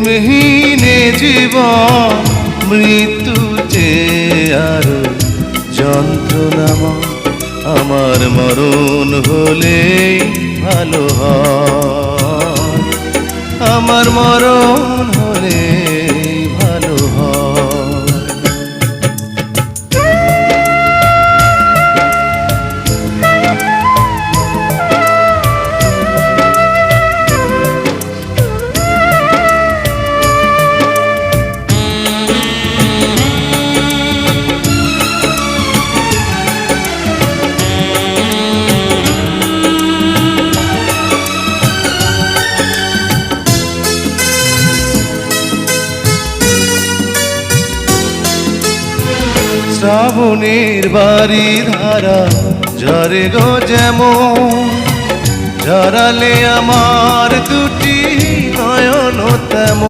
প্রেমহীনে জীবন মৃত্যু চেয়ে আরো যন্ত্রণাময়। আমার মরণ হলেই ভালো হয়, আমার মরণ হলেই ভালো হয়। শ্রাবণের বাড়ি ধারা ঝরে গো যেমন, ঝরালে আমার দুটি নয়ন তেমন।